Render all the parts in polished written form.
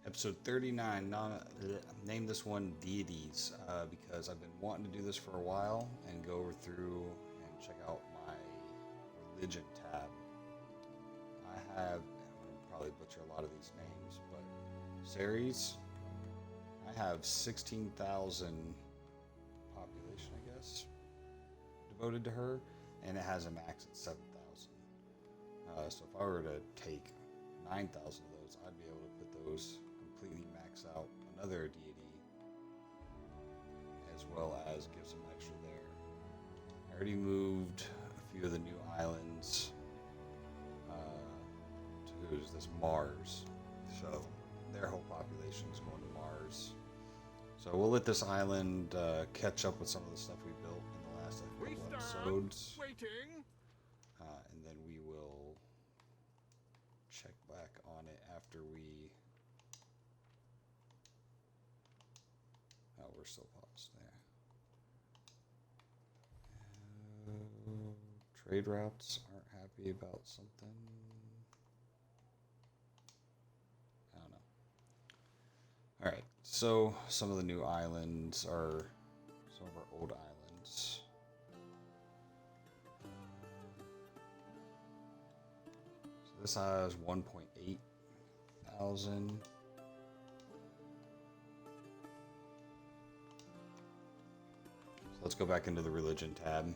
Episode 39, name this one Deities, because I've been wanting to do this for a while and go over through and check out my religion tab. I'm going to probably butcher a lot of these names, but Ceres, I have 16,000 population, I guess, devoted to her, and it has a max at 7,000. So if I were to take 9,000 of those, I'd be able to put those completely max out another deity, as well as give some extra there. I already moved a few of the new islands to who's this Mars, so their whole population is going to Mars. So we'll let this island catch up with some of the stuff we built in the last couple episodes. Waiting. And then we will check back on it after we... Oh, we're still paused there. Trade routes aren't happy about something. I don't know. Alright, so some of the new islands are some of our old islands. So this has 1.8 thousand. So let's go back into the religion tab.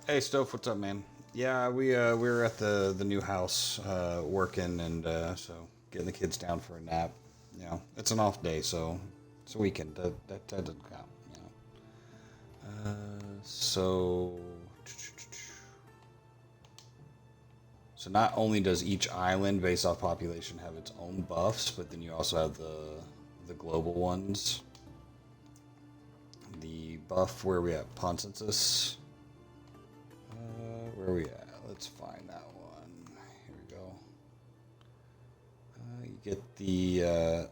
Hey Stove, what's up, man? Yeah, we were at the new house working, and so getting the kids down for a nap. You know, it's an off day, so it's a weekend. That doesn't count. You know. So not only does each island, based off population, have its own buffs, but then you also have the global ones. The buff where we have Poncensus. Where are we at? Let's find that one. Here we go. You get the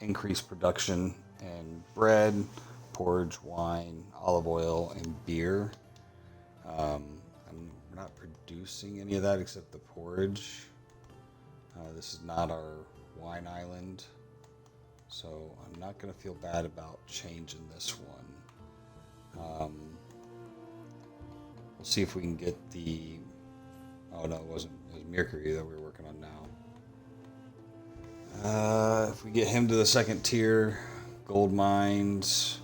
increased production and bread, porridge, wine, olive oil, and beer. We're not producing any of that except the porridge. This is not our wine island, so I'm not going to feel bad about changing this one. We'll see if we can get the... Oh no, it wasn't. It was Mercury that we were working on now. If we get him to the second tier, gold mines,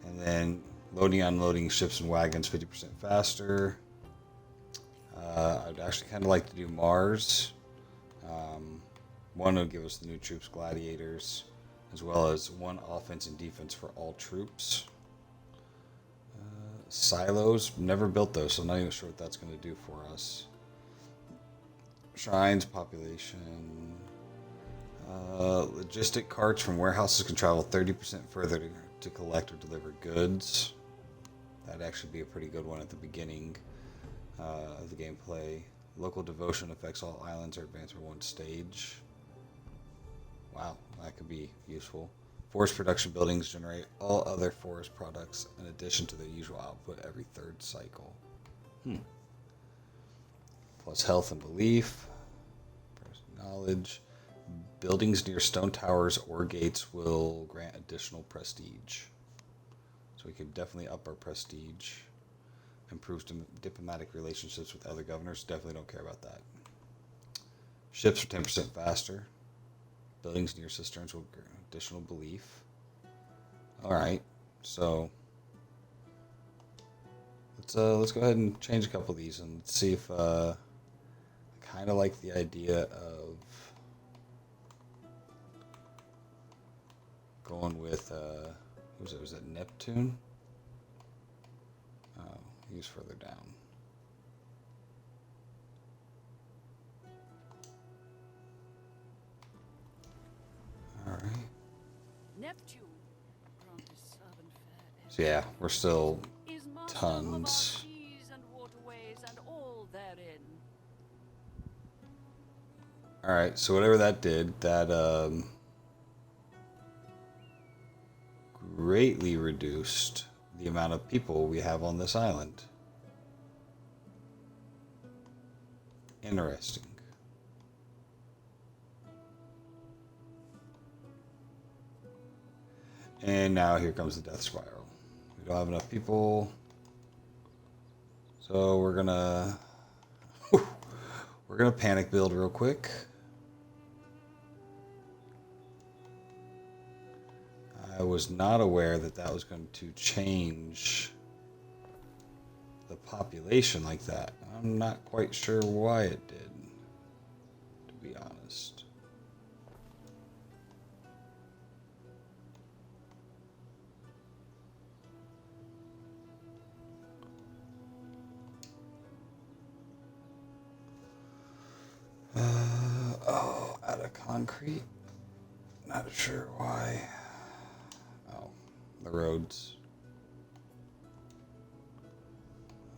and then loading and unloading ships and wagons 50% faster. I'd actually kind of like to do Mars. One would give us the new troops, gladiators, as well as one offense and defense for all troops. Silos, never built those, so I'm not even sure what that's going to do for us. Shrines, population. Logistic carts from warehouses can travel 30% further to collect or deliver goods. That'd actually be a pretty good one at the beginning of the gameplay. Local devotion affects all islands or advance for one stage. Wow, that could be useful. Forest production buildings generate all other forest products in addition to their usual output every third cycle. Plus health and belief. Knowledge. Buildings near stone towers or gates will grant additional prestige. So we can definitely up our prestige. Improves diplomatic relationships with other governors. Definitely don't care about that. Ships are 10% faster. Buildings near cisterns will grant additional belief. Alright, so let's go ahead and change a couple of these and see if I kind of like the idea of going with was it Neptune? Oh, he's further down. Alright. Neptune. So yeah, we're still tons. Alright, so whatever that did, that greatly reduced the amount of people we have on this island. Interesting. And now here comes the death spiral. We don't have enough people. So we're gonna panic build real quick. I was not aware that that was going to change the population like that. I'm not quite sure why it did, to be honest. Oh, out of concrete. Not sure why. Oh, the roads.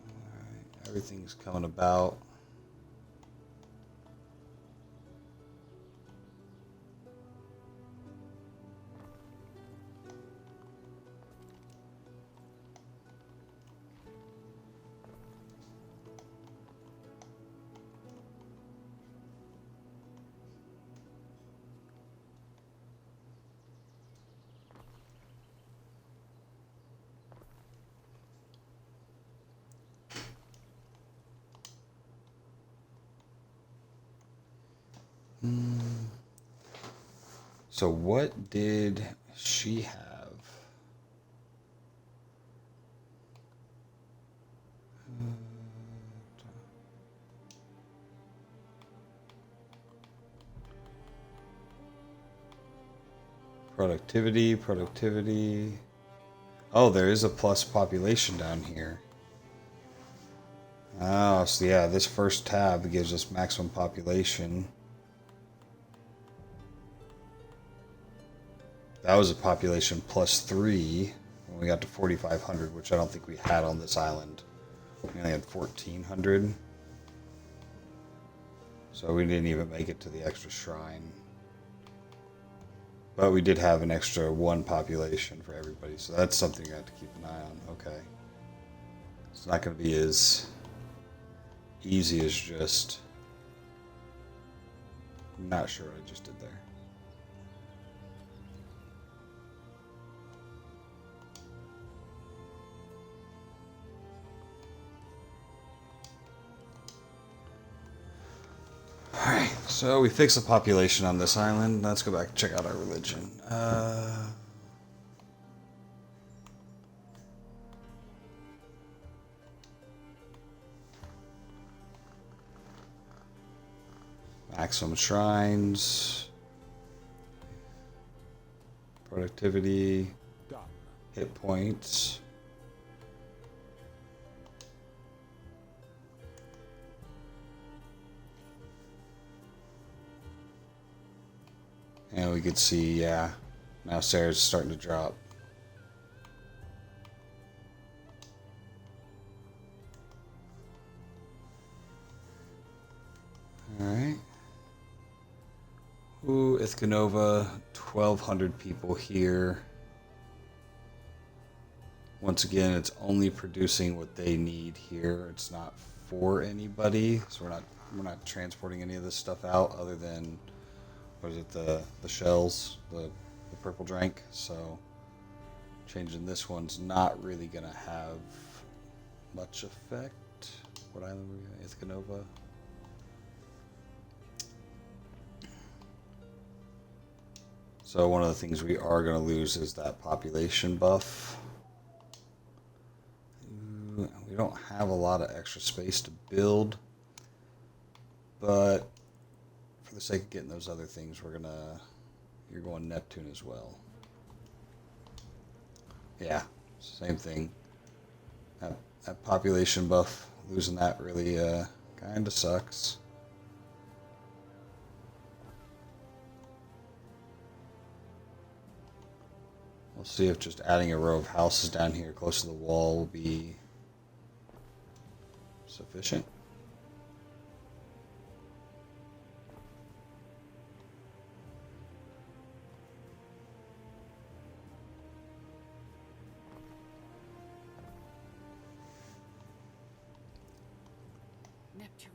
Alright, everything's coming about. So what did she have? Productivity. Oh, there is a plus population down here. Oh, so yeah, this first tab gives us maximum population. That was a population +3 when we got to 4,500, which I don't think we had on this island. We only had 1,400. So we didn't even make it to the extra shrine. But we did have an extra 1 population for everybody, so that's something you have to keep an eye on. Okay. It's not going to be as easy as just... I'm not sure what I just did there. Alright, so we fixed the population on this island. Let's go back and check out our religion. Maximum shrines. Productivity. Hit points. And we could see, yeah, now Sarah's starting to drop. Alright. Ooh, Ithacanova, 1,200 people here. Once again, it's only producing what they need here. It's not for anybody, so we're not transporting any of this stuff out other than, what is it, the shells, the purple drink. So changing this one's not really gonna have much effect. What island were we on? Ithacanova. So one of the things we are gonna lose is that population buff. We don't have a lot of extra space to build, but for the sake of getting those other things, you're going Neptune as well. Yeah, same thing. That population buff, losing that really kind of sucks. We'll see if just adding a row of houses down here close to the wall will be sufficient. Neptune,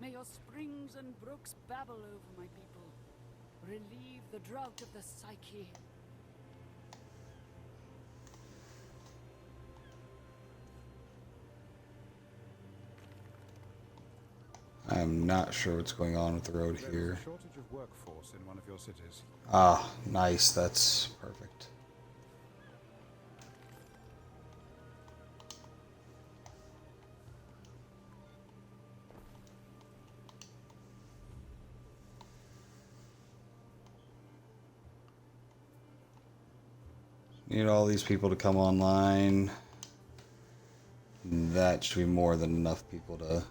may your springs and brooks babble over my people. Relieve the drought of the psyche. I'm not sure what's going on with the road here. There is a shortage of workforce in one of your cities. Ah, nice. That's perfect. Need all these people to come online. That should be more than enough people to...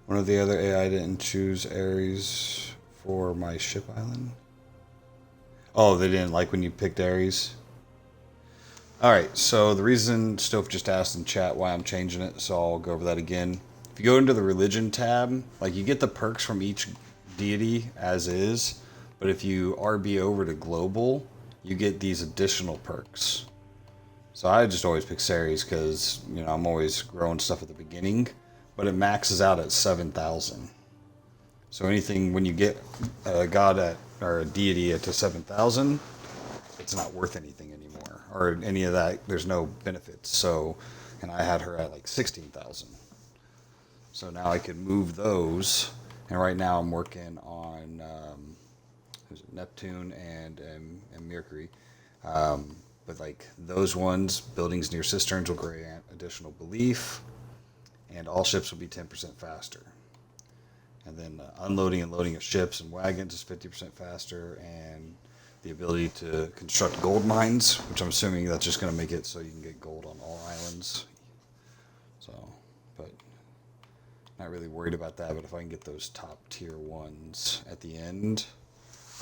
One of the other AI didn't choose Ares for my ship island. Oh, they didn't like when you picked Ares? Alright, so the reason Stove just asked in chat why I'm changing it, so I'll go over that again. If you go into the religion tab, like you get the perks from each deity as is, but if you RB over to global, you get these additional perks. So I just always pick Ceres because, you know, I'm always growing stuff at the beginning, but it maxes out at 7,000. So anything, when you get a god at, or a deity at to 7,000, it's not worth anything anymore, or any of that. There's no benefits. So, and I had her at like 16,000. So now I could move those, and right now I'm working on Neptune and Mercury. But like those ones, buildings near cisterns will grant additional belief, and all ships will be 10% faster. And then unloading and loading of ships and wagons is 50% faster, and the ability to construct gold mines, which I'm assuming that's just going to make it so you can get gold on all islands. So, but not really worried about that. But if I can get those top tier ones at the end,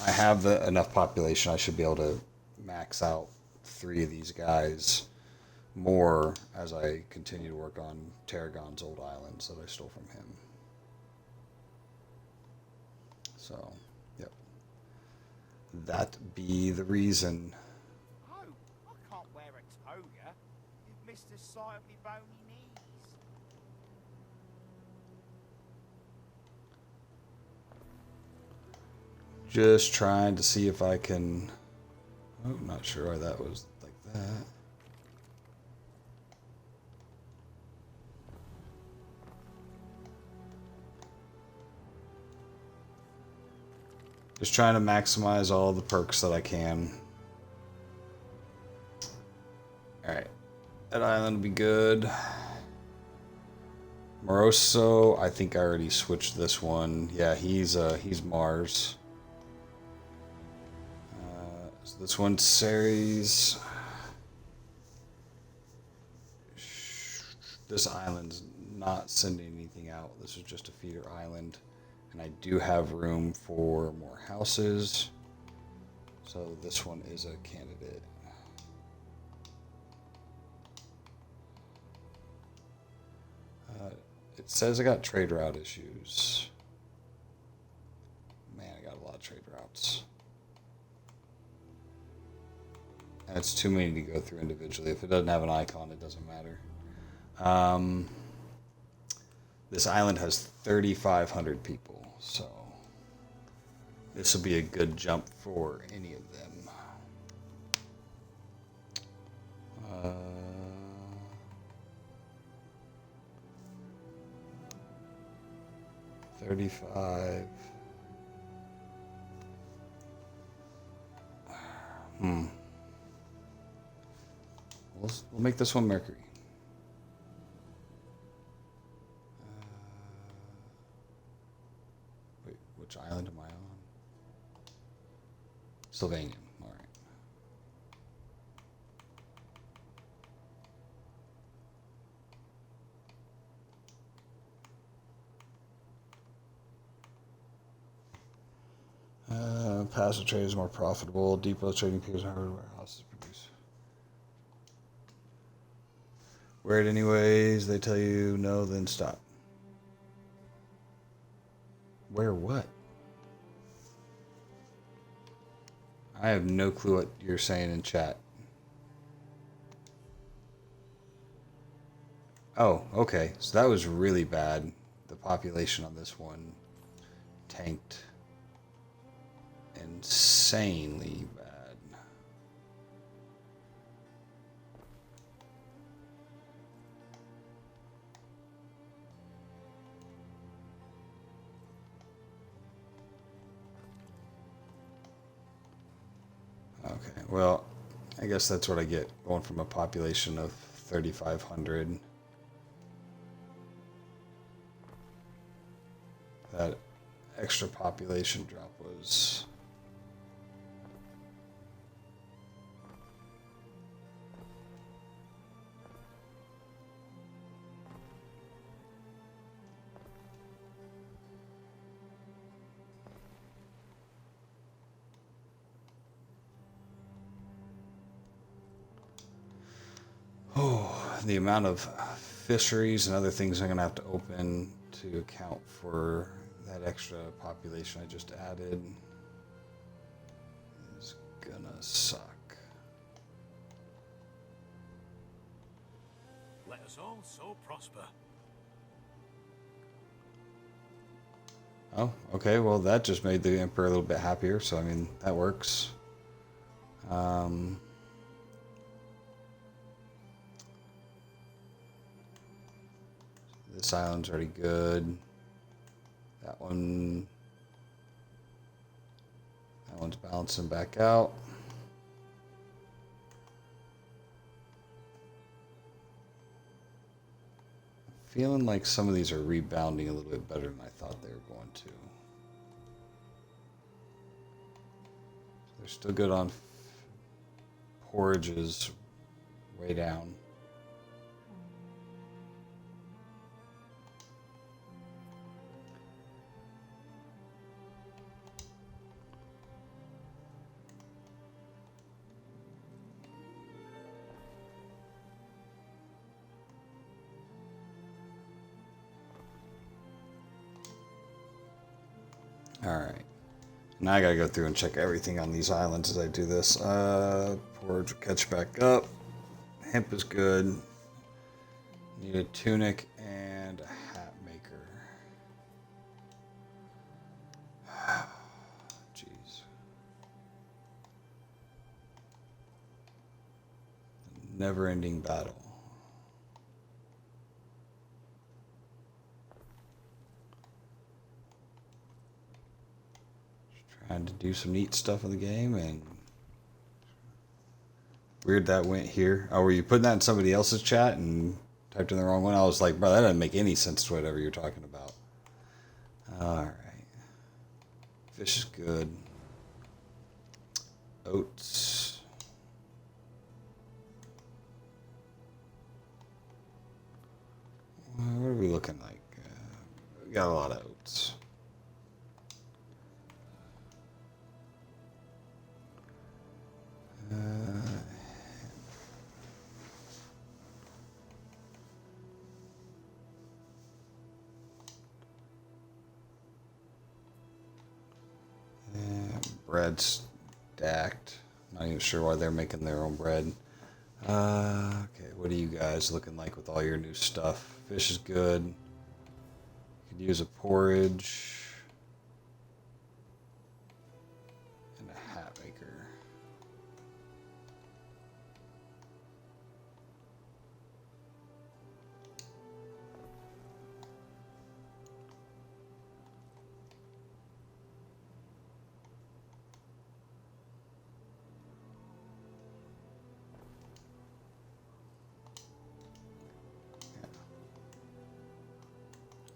I have enough population. I should be able to max out 3 of these guys more as I continue to work on Tarragon's old islands that I stole from him. So, yep. That be the reason. Oh, I can't wear a toga. You've missed the sight of me bony knees. Just trying to see if I can... Oh, not sure why that was like that. Just trying to maximize all the perks that I can. Alright. That island will be good. Moroso, I think I already switched this one. Yeah, he's Mars. So this one's Ceres. This island's not sending anything out. This is just a feeder island. And I do have room for more houses. So this one is a candidate. It says I got trade route issues. Man, I got a lot of trade routes. That's too many to go through individually. If it doesn't have an icon, it doesn't matter. This island has 3,500 people, so this will be a good jump for any of them. 35. We'll make this one Mercury. Wait, which island am I on? Sylvanian. All right. Passive trade is more profitable. Depot trading peers and warehouses produce. Wear it anyways. They tell you no, then stop. Wear what? I have no clue what you're saying in chat. Oh, okay. So that was really bad. The population on this one tanked insanely bad. Okay, well, I guess that's what I get going from a population of 3,500. That extra population drop was the amount of fisheries and other things I'm going to have to open to account for that extra population I just added is gonna suck. Let us all so prosper. Oh, okay, well that just made the Emperor a little bit happier, so I mean, that works. This island's already good. That one's balancing back out. Feeling like some of these are rebounding a little bit better than I thought they were going to. They're still good on porrages, way down. All right. Now I gotta go through and check everything on these islands as I do this. Porridge will catch back up. Hemp is good. Need a tunic and a hat maker. Jeez. Never-ending battle. Trying to do some neat stuff in the game, and weird that went here. Oh, were you putting that in somebody else's chat and typed in the wrong one? I was like, bro, that doesn't make any sense to whatever you're talking about. All right. Fish is good. Oats. What are we looking like? We got a lot of oats. Bread stacked. Not even sure why they're making their own bread. Okay, what are you guys looking like with all your new stuff? Fish is good. Could use a porridge and a hat maker.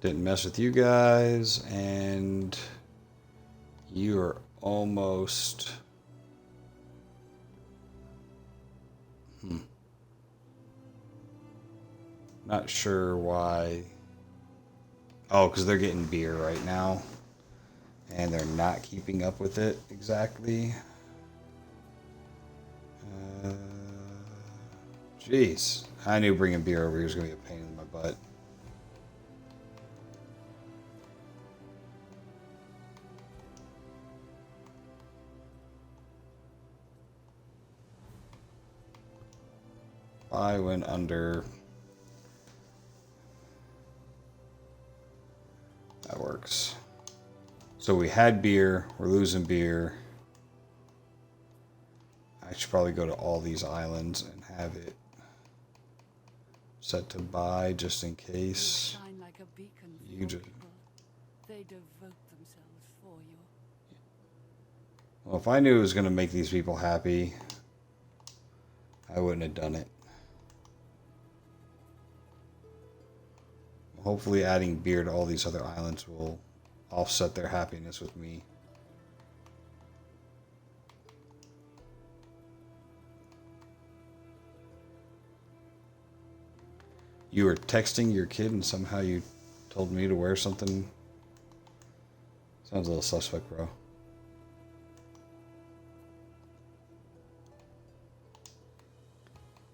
Didn't mess with you guys, and you are almost. Not sure why. Oh, because they're getting beer right now, and they're not keeping up with it exactly. Jeez, I knew bringing beer over here was gonna be a pain in my butt. I went under So we had beer. We're losing beer. I should probably go to all these islands and have it set to buy just in You case. shine like a beacon for You your just. people. They devote themselves for you. Well, if I knew it was going to make these people happy, I wouldn't have done it. Hopefully adding beer to all these other islands will offset their happiness with me. You were texting your kid and somehow you told me to wear something. Sounds a little suspect, bro.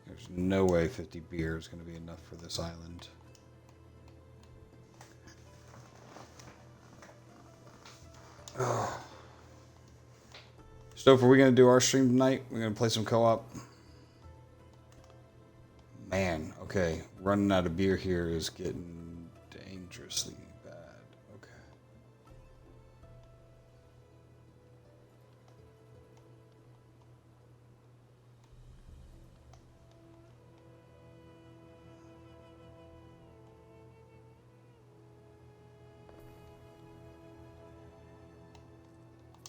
There's no way 50 beer is going to be enough for this island. Oh. Stoph, are we going to do our stream tonight? We're going to play some co-op. Man, okay. Running out of beer here is getting dangerously bad. Okay.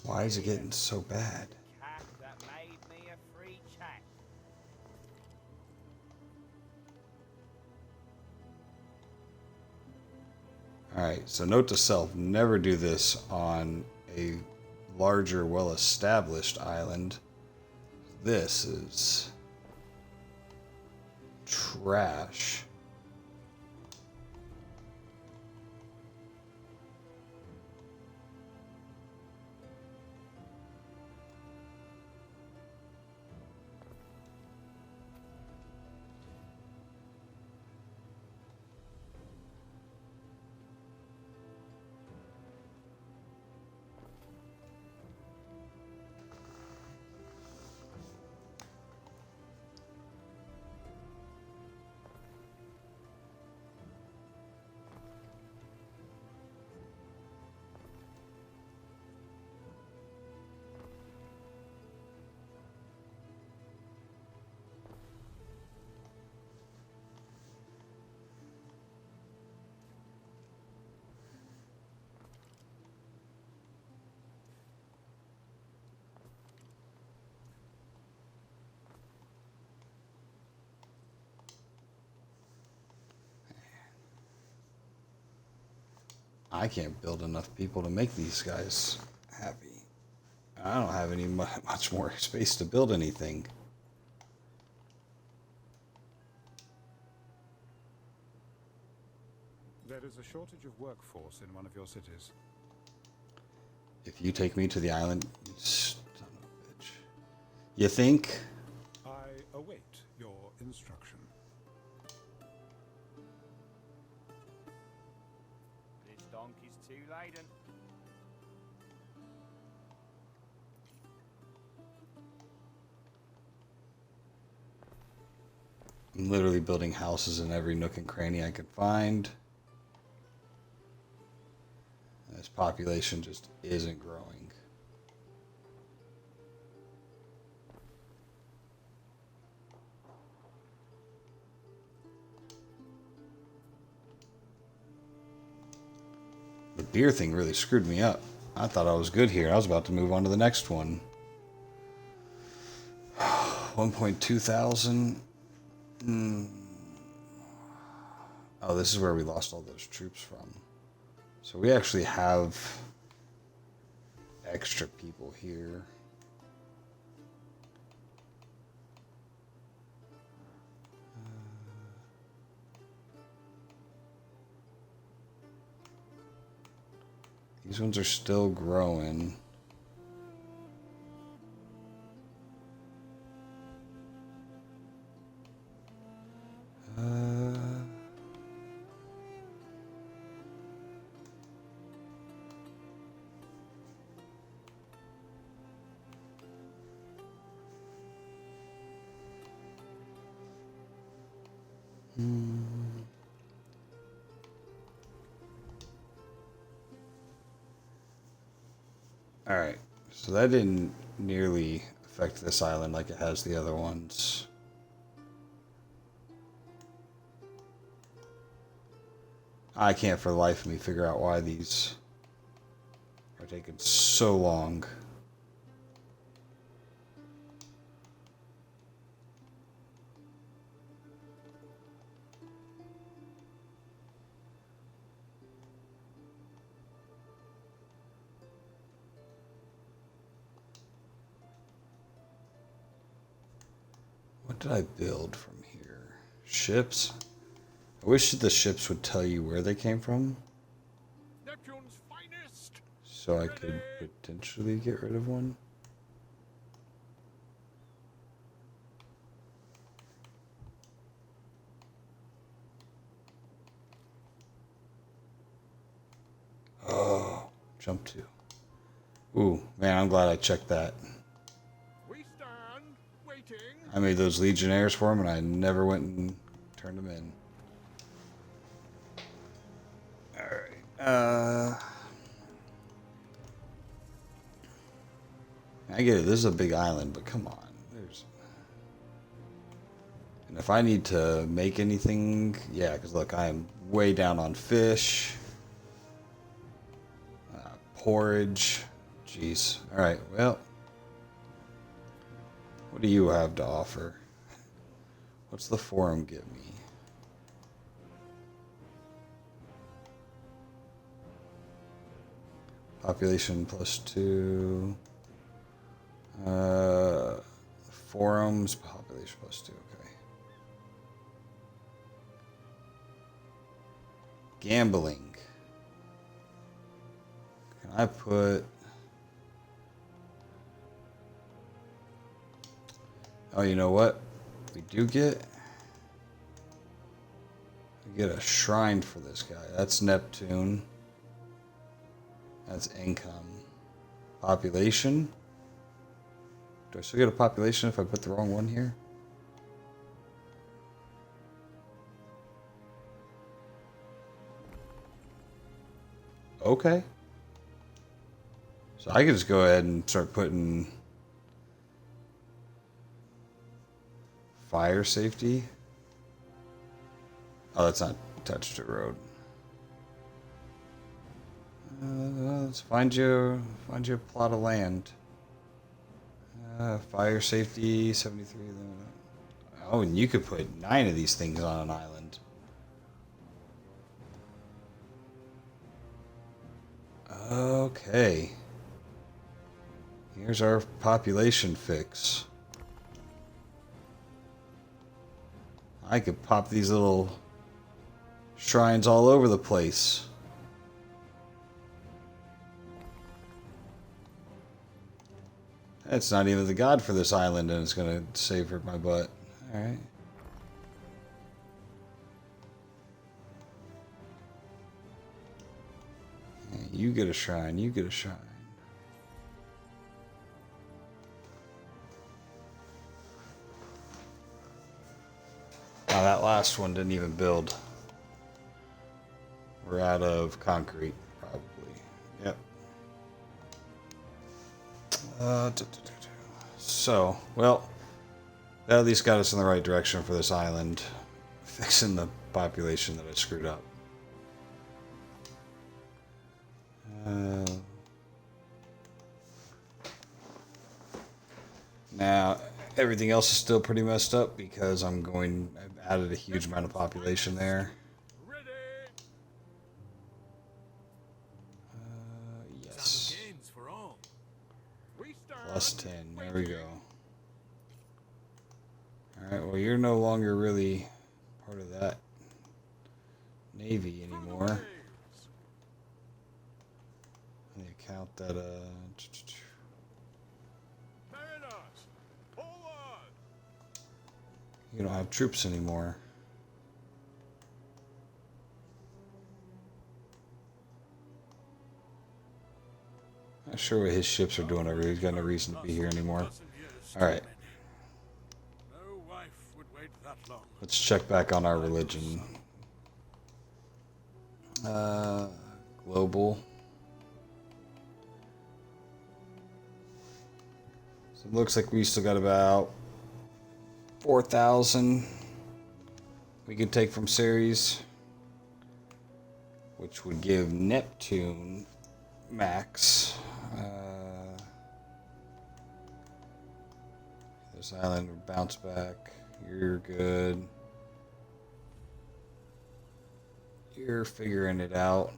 Why is it getting so bad? Cat that made me a free chat. Alright, so note to self, never do this on a larger, well-established island. This is trash. I can't build enough people to make these guys happy. I don't have any much more space to build anything. There is a shortage of workforce in one of your cities. If you take me to the island, you son of a bitch. You think? I await your instruction. This donkey's too laden. I'm literally building houses in every nook and cranny I could find. This population just isn't growing. The beer thing really screwed me up. I thought I was good here. I was about to move on to the next one. 1.2 thousand. Oh, this is where we lost all those troops from. So we actually have extra people here. These ones are still growing. Alright, so that didn't nearly affect this island like it has the other ones. I can't for the life of me figure out why these are taking so long. What did I build from here? Ships? I wish that the ships would tell you where they came from, Neptune's finest. so I could potentially get rid of one. Oh, jump to. Ooh, man, I'm glad I checked that. We stand waiting. I made those legionnaires for him, and I never went and turned them in. Alright, I get it, this is a big island, but come on. And if I need to make anything, yeah, because look, I am way down on fish. Porridge. Jeez. Alright, well. What do you have to offer? What's the forum give me? Population +2. Forums, population +2, okay. Gambling. Can I put... Oh, you know what? We do get... We get a shrine for this guy. That's Neptune. That's income. Population? Do I still get a population if I put the wrong one here? Okay. So I could just go ahead and start putting fire safety. Oh, that's not attached to a road. Let's find you a plot of land. Fire safety 73. Oh, and you could put 9 of these things on an island. Okay. Here's our population fix. I could pop these little shrines all over the place. That's not even the god for this island, and it's gonna save her my butt. Alright. You get a shrine, you get a shrine. Now that last one didn't even build. We're out of concrete, probably. Yep. So, well, that at least got us in the right direction for this island. Fixing the population that I screwed up. Now, everything else is still pretty messed up because I've added a huge amount of population there. Yes. +10. There we go. Alright, well, you're no longer really part of that navy anymore. Let me count that, you don't have troops anymore. Not sure what his ships are doing over here. He's got no reason to be here anymore. Alright. Let's check back on our religion. Global. So it looks like we still got about 4,000 we could take from Ceres, which would give Neptune max. This island will bounce back. You're good. You're figuring it out.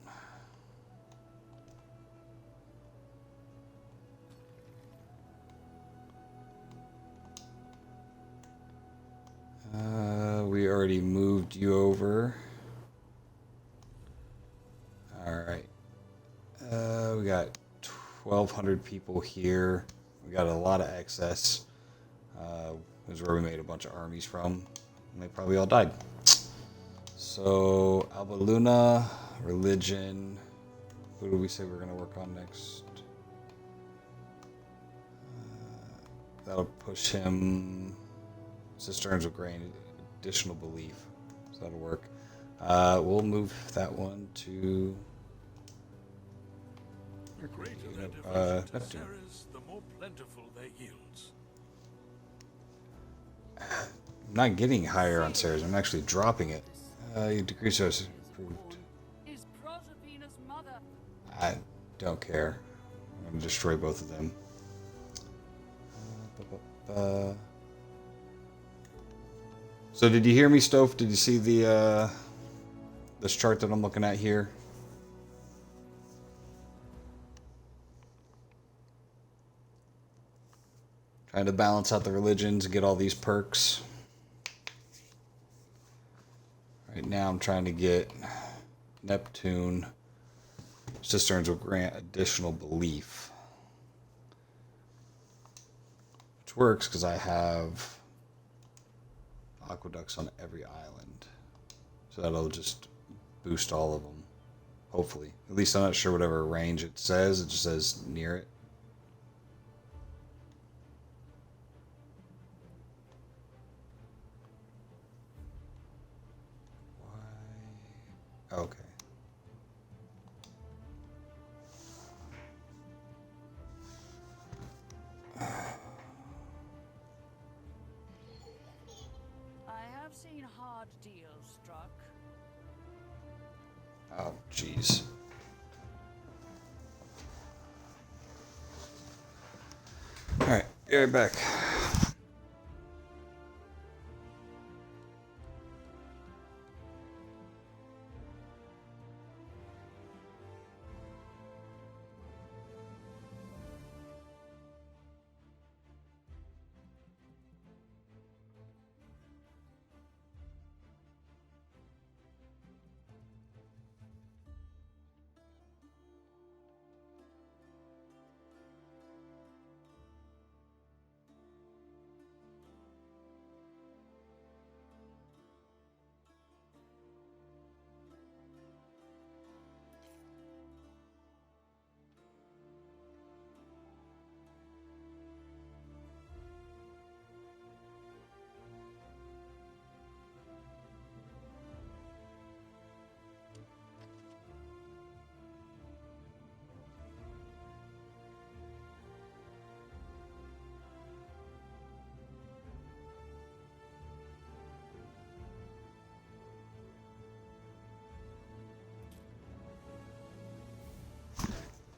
We already moved you over. All right. We got 1,200 people here. We got a lot of excess. This is where we made a bunch of armies from. And they probably all died. So, Alba Luna, religion. Who do we say we're going to work on next? That'll push him. Cisterns of grain, additional belief. So that'll work. We'll move that one to The greater their devotion to Neptune. Ceres, the more plentiful their yields. I'm not getting higher on Ceres. I'm actually dropping it. You decrease those improved. Is Proserpina's mother. I don't care. I'm going to destroy both of them. So did you hear me, Stove? Did you see the this chart that I'm looking at here? Trying to balance out the religions and get all these perks. Right now I'm trying to get Neptune. Cisterns will grant additional belief. Which works because I have aqueducts on every island. So that'll just boost all of them. Hopefully. At least I'm not sure whatever range it says. It just says near it. Why? Okay. I have seen hard deals struck. Oh, jeez. Alright, be right back.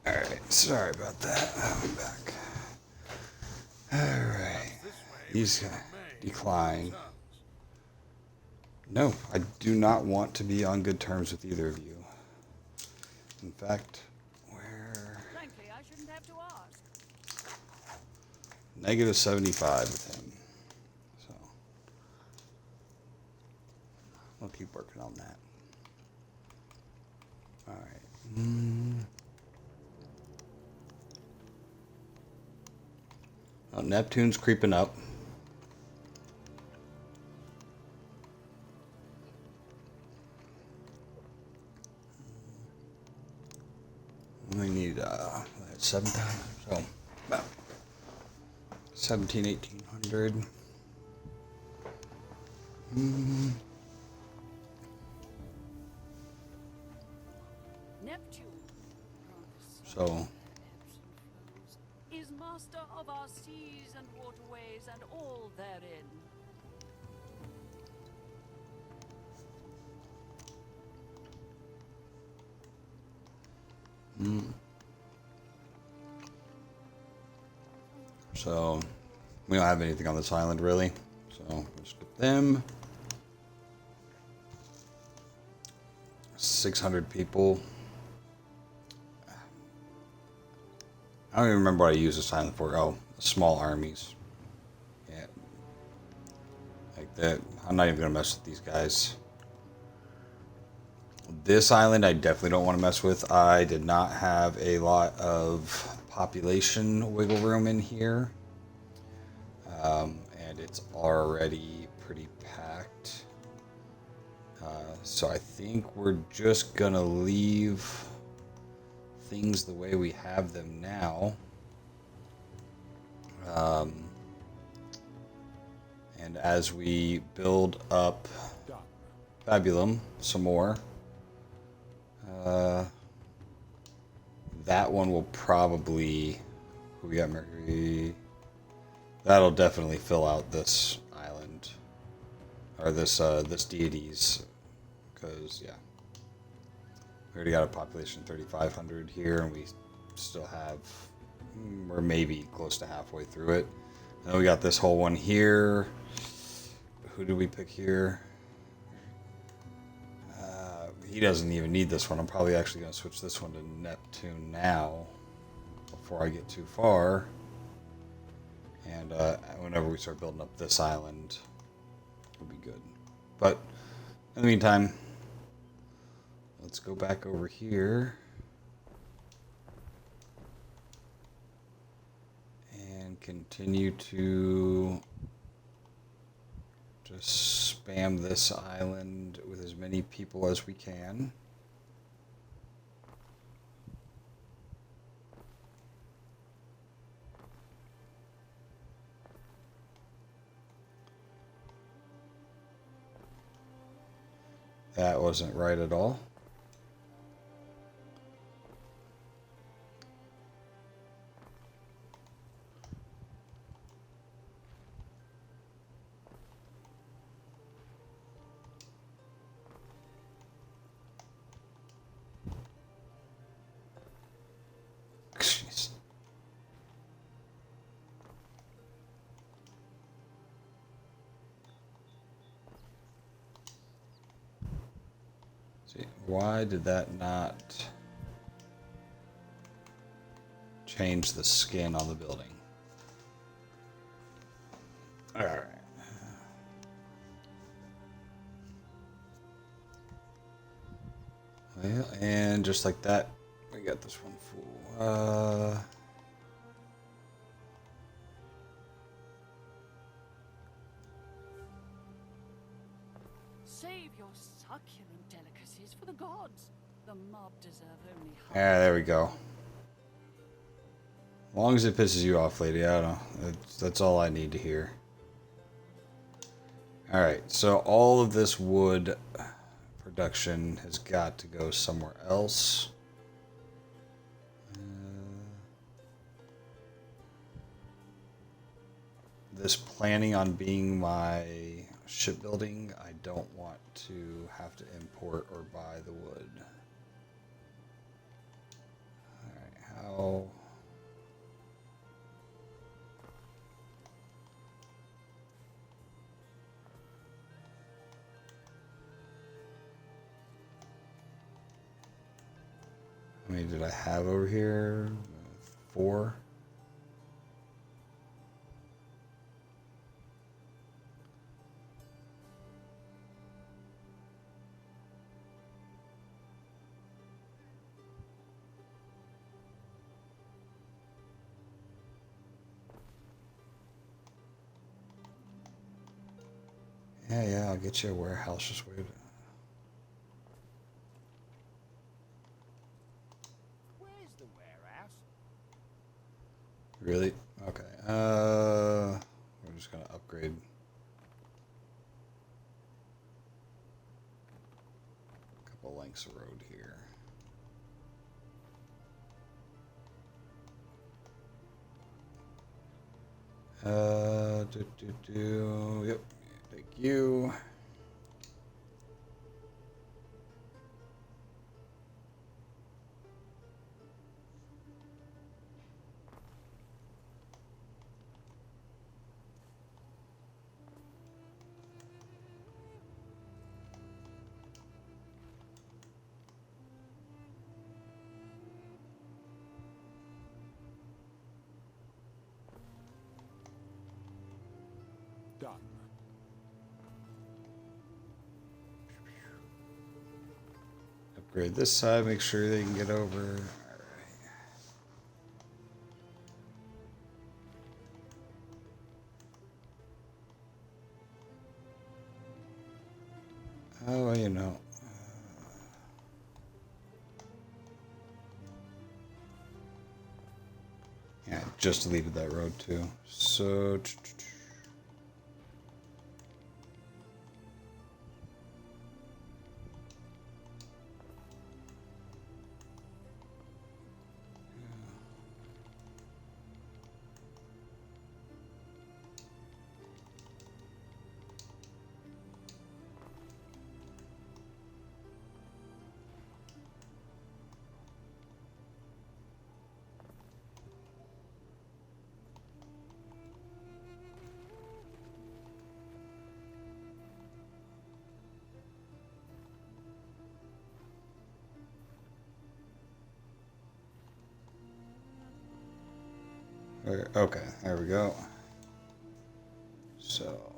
Alright, sorry about that. I'm back. Alright. These decline. No, I do not want to be on good terms with either of you. In fact, where... Frankly, I shouldn't have to ask. Negative 75 with him. So, I'll keep working on that. Alright. Oh, Neptune's creeping up. We need 7,000, so about 17, 1800. Neptune. So Is master of our seas and skies and all therein. So we don't have anything on this island really. So we'll skip them. 600 people. I don't even remember what I used this island for. Oh, small armies. Yeah. Like that. I'm not even going to mess with these guys. This island I definitely don't want to mess with. I did not have a lot of population wiggle room in here. And it's already pretty packed. So I think we're just going to leave things the way we have them now. And as we build up Fabulum some more, that one will probably, who we got, Mercury, that'll definitely fill out this island, or this deities, because yeah, we already got a population 3,500 here, and we still have, we're maybe close to halfway through it. And then we got this whole one here. Who do we pick here? He doesn't even need this one. I'm probably actually going to switch this one to Neptune now before I get too far. And whenever we start building up this island, it'll be good. But in the meantime, let's go back over here and continue to just spam this island with as many people as we can. That wasn't right at all. Jeez. See, why did that not change the skin on the building? All right. Well, and just like that, we got this one full. Save your succulent delicacies for the gods. The mob deserve only Yeah, there we go. As long as it pisses you off, lady, I don't know. That's all I need to hear. Alright, so all of this wood production has got to go somewhere else. This planning on being my shipbuilding, I don't want to have to import or buy the wood. Alright, how... How many did I have over here? 4. Yeah, I'll get you a warehouse. Just wait. Where's the warehouse? Really? Okay. We're just gonna upgrade. A couple lengths of road here. Yep. Thank you. Done. Upgrade this side, make sure they can get over. Oh, you know. Yeah, just deleted that road too. So. Okay, there we go. So.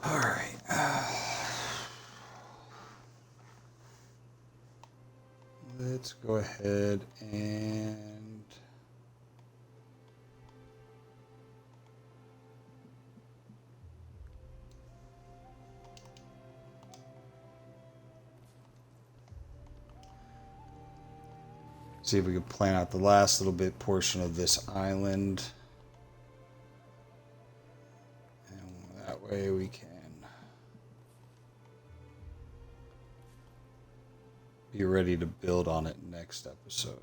All right. Let's go ahead and see if we can plan out the last little bit portion of this island. And that way we can be ready to build on it next episode.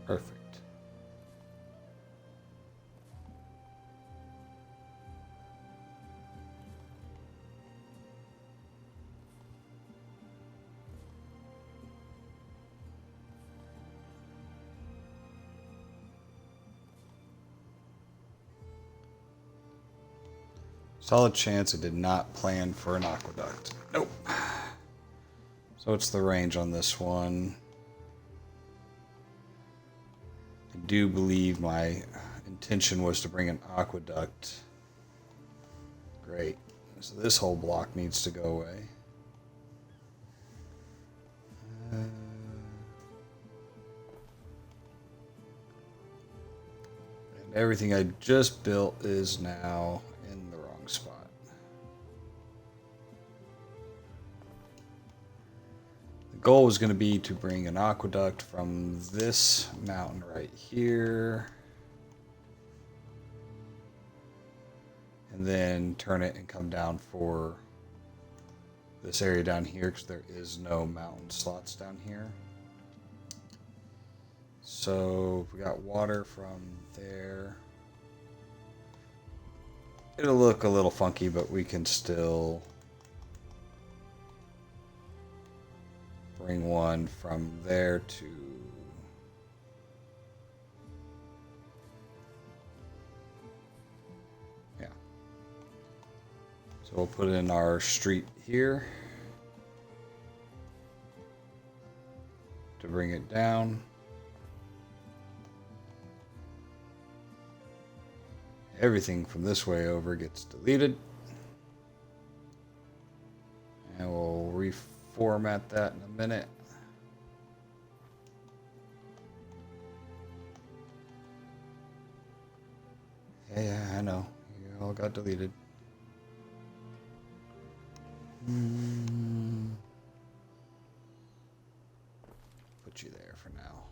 Perfect. Solid chance I did not plan for an aqueduct. Nope. So what's the range on this one? I do believe my intention was to bring an aqueduct. Great. So this whole block needs to go away. And everything I just built is now in the wrong spot. The goal was going to be to bring an aqueduct from this mountain right here. And then turn it and come down for this area down here because there is no mountain slots down here. So we got water from there. It'll look a little funky, but we can still bring one from there to so we'll put in our street here to bring it down. Everything from this way over gets deleted. And we'll reformat that in a minute. Yeah, I know. You all got deleted. Put you there for now.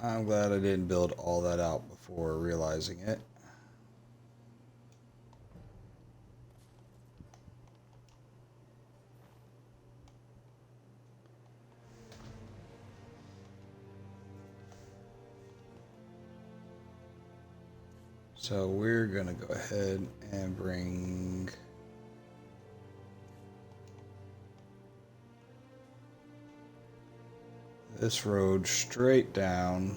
I'm glad I didn't build all that out before realizing it. So we're gonna go ahead and bring this road straight down.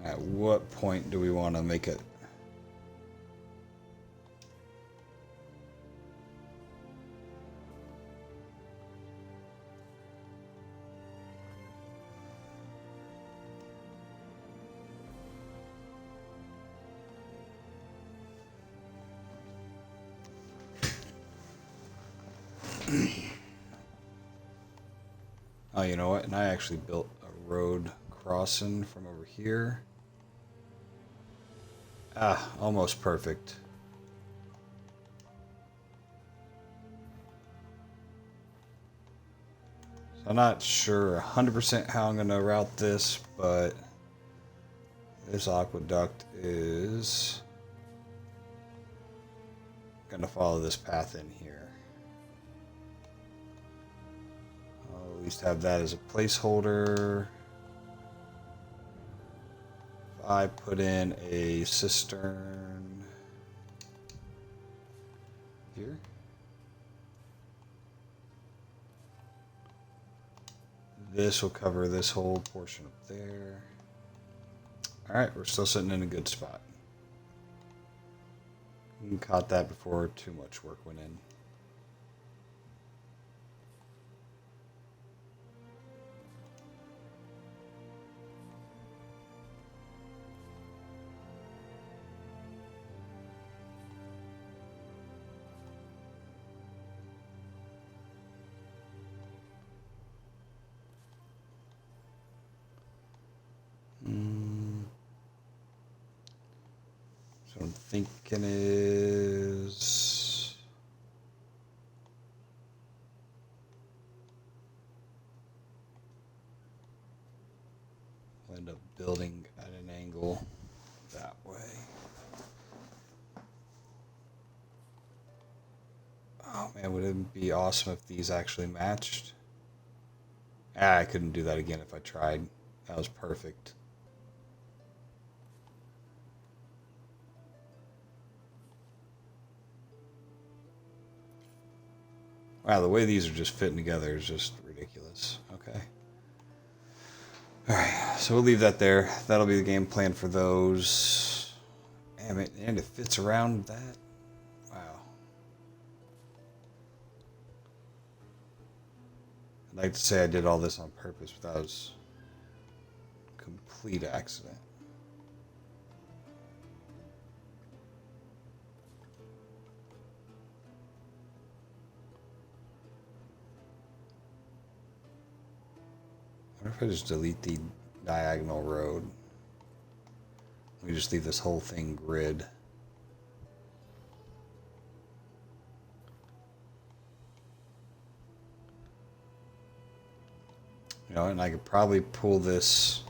At what point do we want to make it? Oh, you know what? And I actually built a road crossing from over here. Ah, almost perfect. So I'm not sure 100% how I'm going to route this, but this aqueduct is going to follow this path in here. I'll at least have that as a placeholder. If I put in a cistern here. This will cover this whole portion up there. Alright, we're still sitting in a good spot. We caught that before too much work went in. So I'm thinking is I'll end up building at an angle that way. Oh man, would it be awesome if these actually matched? Ah, I couldn't do that again if I tried. That was perfect. Wow, the way these are just fitting together is just ridiculous. Okay. Alright, so we'll leave that there. That'll be the game plan for those. Damn it, and it fits around that. Wow. I'd like to say I did all this on purpose, but that was a complete accident. What if I just delete the diagonal road? We just leave this whole thing grid. You know, and I could probably pull this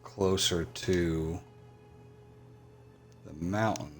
closer to the mountain.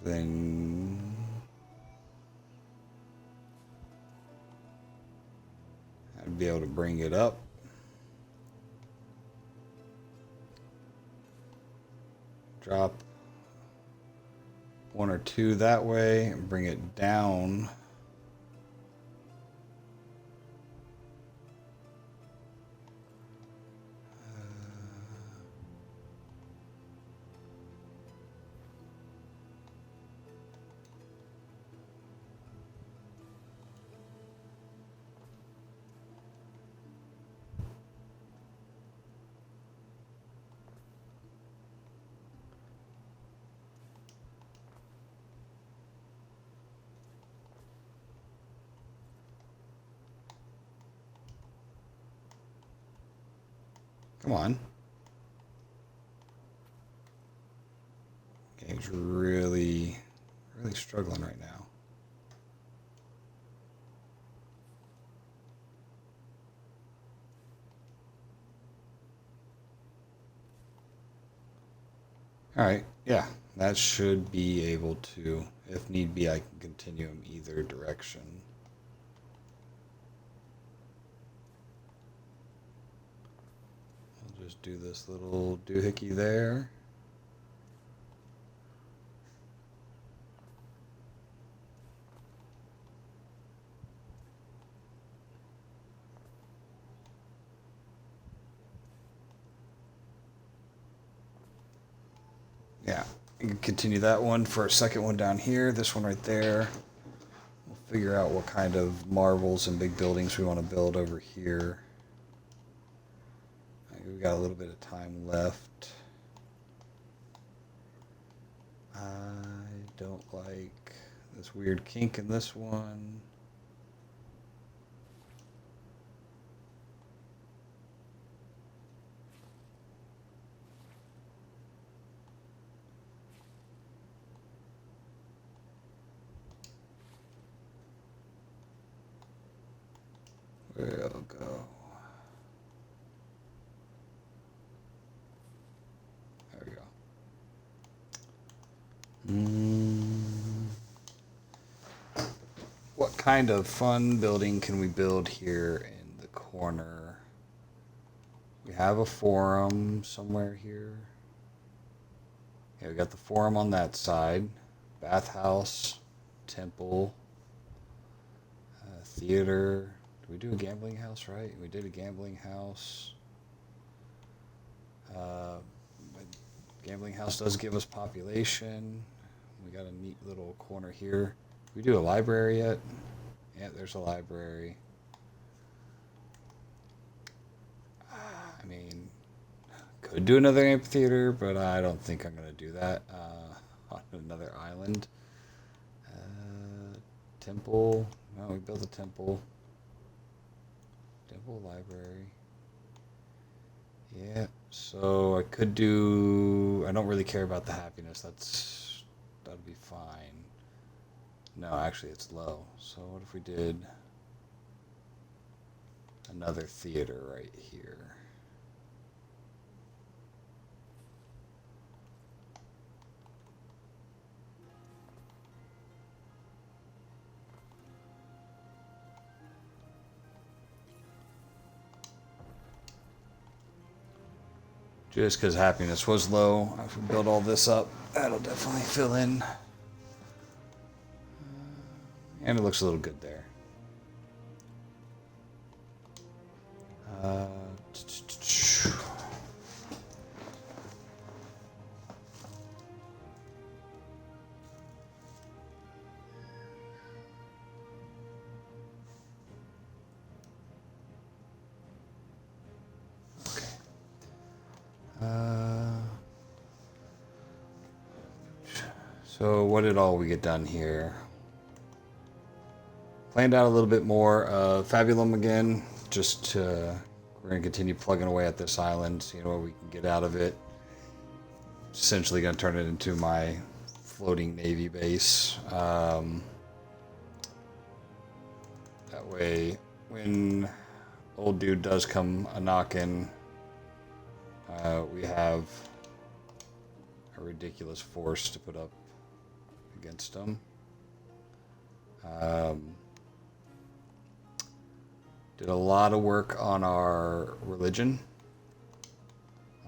Then should be able to bring it up. Drop 1 or 2 that way and bring it down. Come on. Game's really struggling right now. Alright, yeah, that should be able to, if need be, I can continue in either direction. I'll just do this little doohickey there. Yeah, you can continue that one for a second one down here, this one right there. We'll figure out what kind of marvels and big buildings we want to build over here. We got a little bit of time left. I don't like this weird kink in this one. We'll go. There we go. What kind of fun building can we build here in the corner? We have a forum somewhere here. Yeah, we got the forum on that side. Bathhouse, temple, theater. Did we do a gambling house, right? We did a gambling house. Gambling house does give us population. We got a neat little corner here. Did we do a library yet? Yeah, there's a library. I mean, could do another amphitheater, but I don't think I'm going to do that on another island. Temple. No, we built a temple. Temple, library. Yeah, so I could do... I don't really care about the happiness. That'd be fine. No, actually it's low. So what if we did another theater right here? Just because happiness was low, if we build all this up, that'll definitely fill in. And it looks a little good there. So what did all we get done here? Planned out a little bit more. Fabulum again. Just we're gonna continue plugging away at this island. See what we can get out of it. Essentially gonna turn it into my floating navy base. That way, when old dude does come a knocking, we have a ridiculous force to put up against them. Did a lot of work on our religion.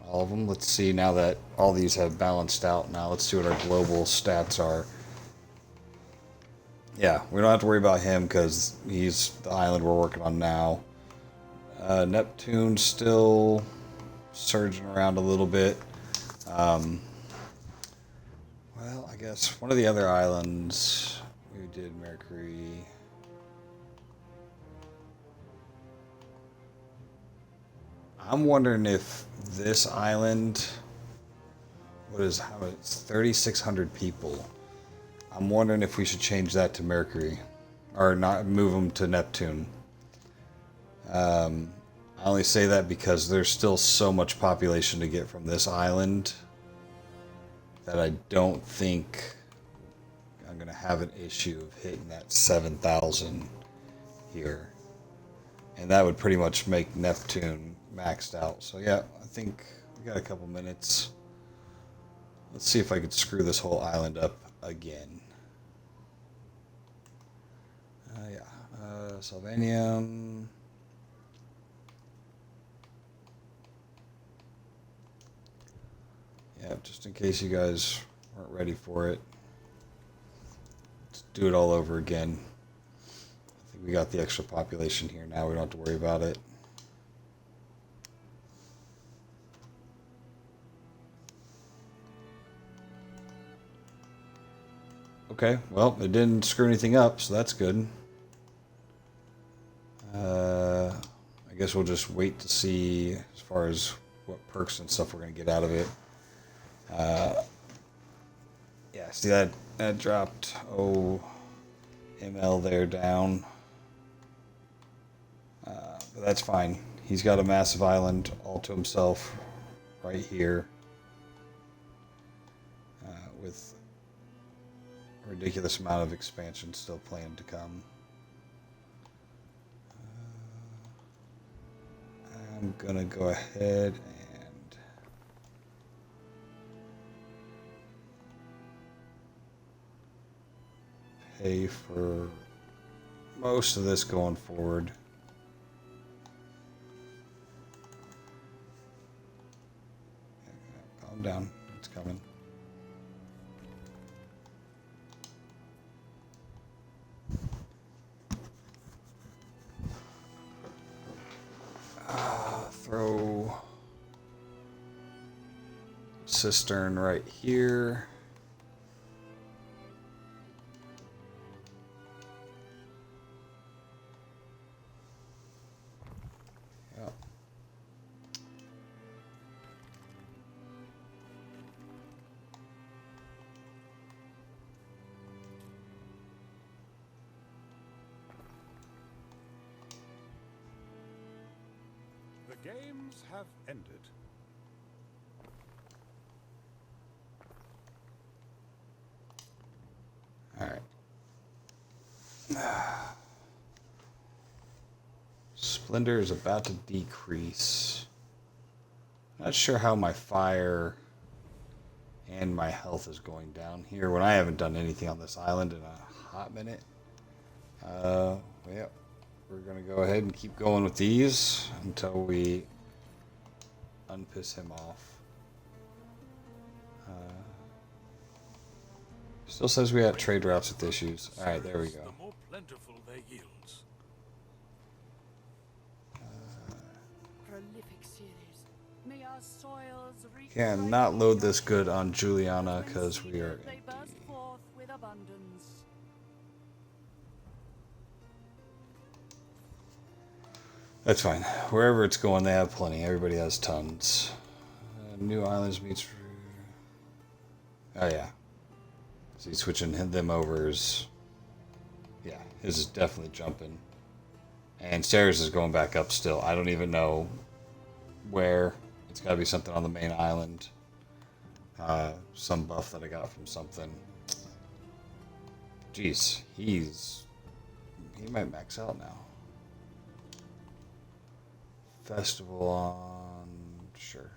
All of them. Let's see now that all these have balanced out. Now let's see what our global stats are. Yeah, we don't have to worry about him because he's the island we're working on now. Neptune's still surging around a little bit. Well, I guess one of the other islands we did Mercury. I'm wondering if this island, it's 3,600 people. I'm wondering if we should change that to Mercury, or not move them to Neptune. I only say that because there's still so much population to get from this island that I don't think I'm going to have an issue of hitting that 7,000 here. And that would pretty much make Neptune maxed out. So yeah, I think we got a couple minutes. Let's see if I could screw this whole island up again. Sylvanium. Yeah, just in case you guys weren't ready for it. Let's do it all over again. I think we got the extra population here now. We don't have to worry about it. Okay, well, it didn't screw anything up, so that's good. I guess we'll just wait to see as far as what perks and stuff we're going to get out of it. Yeah, see that dropped, ML there down. But that's fine. He's got a massive island all to himself right here. With a ridiculous amount of expansion still planned to come. I'm gonna go ahead and pay for most of this going forward. Calm down, it's coming. Throw cistern right here. Yep. The games have ended. All right. Splendor is about to decrease. Not sure how my fire and my health is going down here when I haven't done anything on this island in a hot minute. Yeah, we're gonna go ahead and keep going with these until we unpiss him off. Still says we had trade routes with issues. Alright, there we go. The more plentiful their yields. Prolific series. May our soils reach Cannot load this good on Juliana because we are they burst empty. forth with abundance. That's fine. Wherever it's going, they have plenty. Everybody has tons. New islands meets. Oh yeah. So he's switching them over. Yeah, his is definitely jumping. And Sarah's is going back up still. I don't even know where. It's got to be something on the main island. Some buff that I got from something. Jeez, he might max out now. Festival on, sure.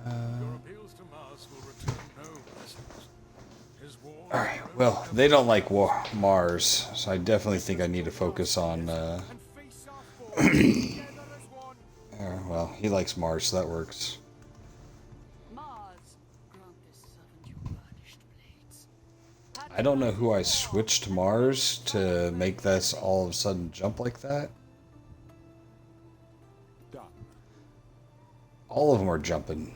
Your appeals to Mars will return no blessings. His war Alright, well, they don't like Mars, so I definitely think I need to focus on, And feast our forces together as one. well, he likes Mars, so that works. Mars, grant this servant your burnished blades. I don't know who I switched to Mars to make this all of a sudden jump like that. Done. All of them are jumping.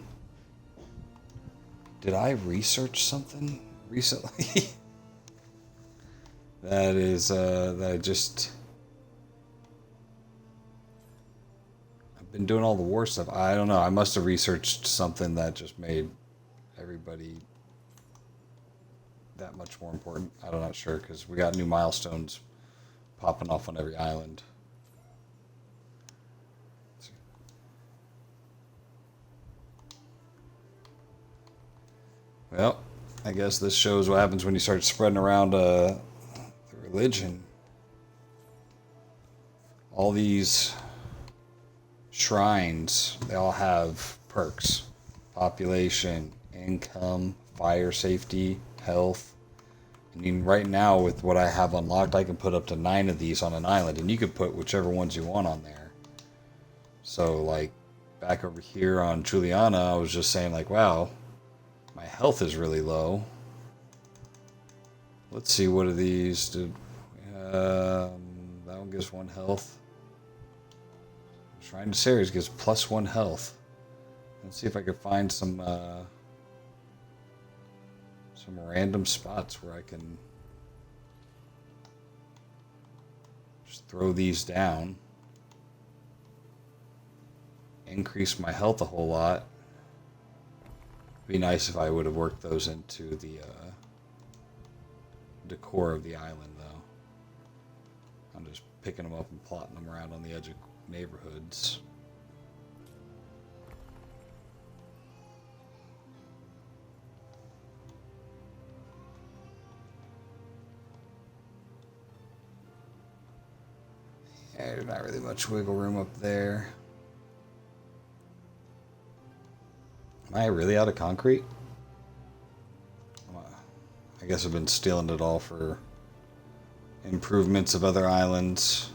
Did I research something recently? That I just... I've been doing all the war stuff. I don't know. I must have researched something that just made everybody that much more important. I'm not sure, because we got new milestones popping off on every island. Well, I guess this shows what happens when you start spreading around the religion. All these shrines, they all have perks. Population, income, fire safety, health. I mean, right now with what I have unlocked, I can put up to 9 of these on an island, and you could put whichever ones you want on there. So, like, back over here on Juliana, I was just saying, like, wow, my health is really low. Let's see, what are these? That one gives 1 health. Shrine to Ceres gives +1 health. Let's see if I can find some random spots where I can just throw these down. Increase my health a whole lot. Be nice if I would have worked those into the decor of the island, though. I'm just picking them up and plotting them around on the edge of neighborhoods. Yeah, there's not really much wiggle room up there. Am I really out of concrete? I guess I've been stealing it all for improvements of other islands.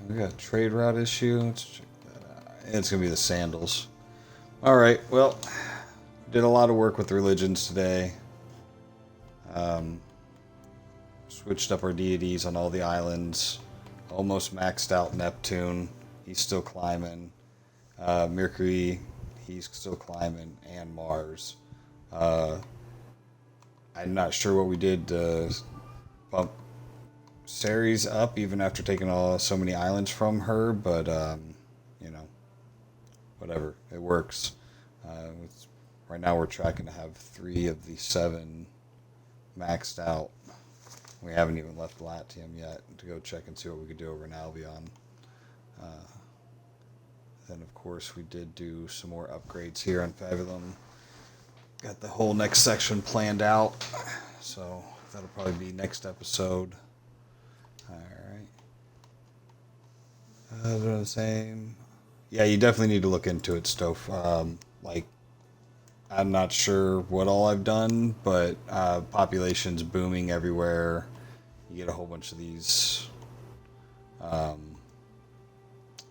We got a trade route issue. Let's check that out. It's gonna be the sandals. Alright, well, did a lot of work with religions today. Switched up our deities on all the islands. Almost maxed out Neptune. He's still climbing. Mercury, he's still climbing. And Mars. I'm not sure what we did to bump Ceres up, even after taking so many islands from her, but, you know, whatever. It works. Right now we're tracking to have 3 of the 7 maxed out. We haven't even left Latium yet to go check and see what we could do over in Albion. Then, of course, we did do some more upgrades here on Fabulum. Got the whole next section planned out, so that'll probably be next episode. Alright. The same. Yeah, you definitely need to look into it, Stoph. Like, I'm not sure what all I've done, but population's booming everywhere. You get a whole bunch of these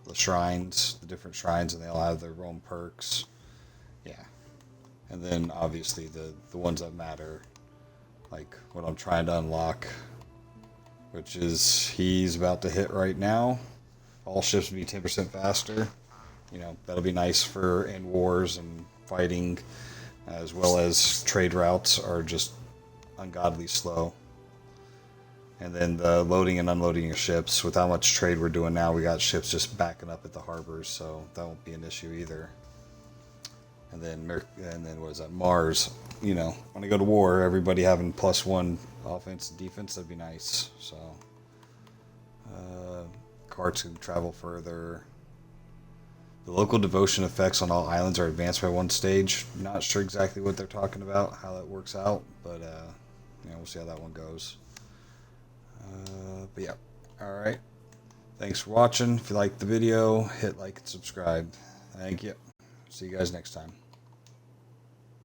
the shrines, the different shrines, and they all have their own perks. Yeah. And then obviously the ones that matter, like what I'm trying to unlock, which is he's about to hit right now. All ships will be 10% faster. You know, that'll be nice for in wars and fighting, as well as trade routes are just ungodly slow. And then the loading and unloading of ships. With how much trade we're doing now, we got ships just backing up at the harbors, so that won't be an issue either. And then what is that? Mars. You know, when I go to war, everybody having +1 offense and defense, that'd be nice. So carts can travel further. The local devotion effects on all islands are advanced by 1 stage. Not sure exactly what they're talking about, how that works out, but you know, we'll see how that one goes. But yeah, alright. Thanks for watching. If you liked the video, hit like and subscribe. Thank you. See you guys next time.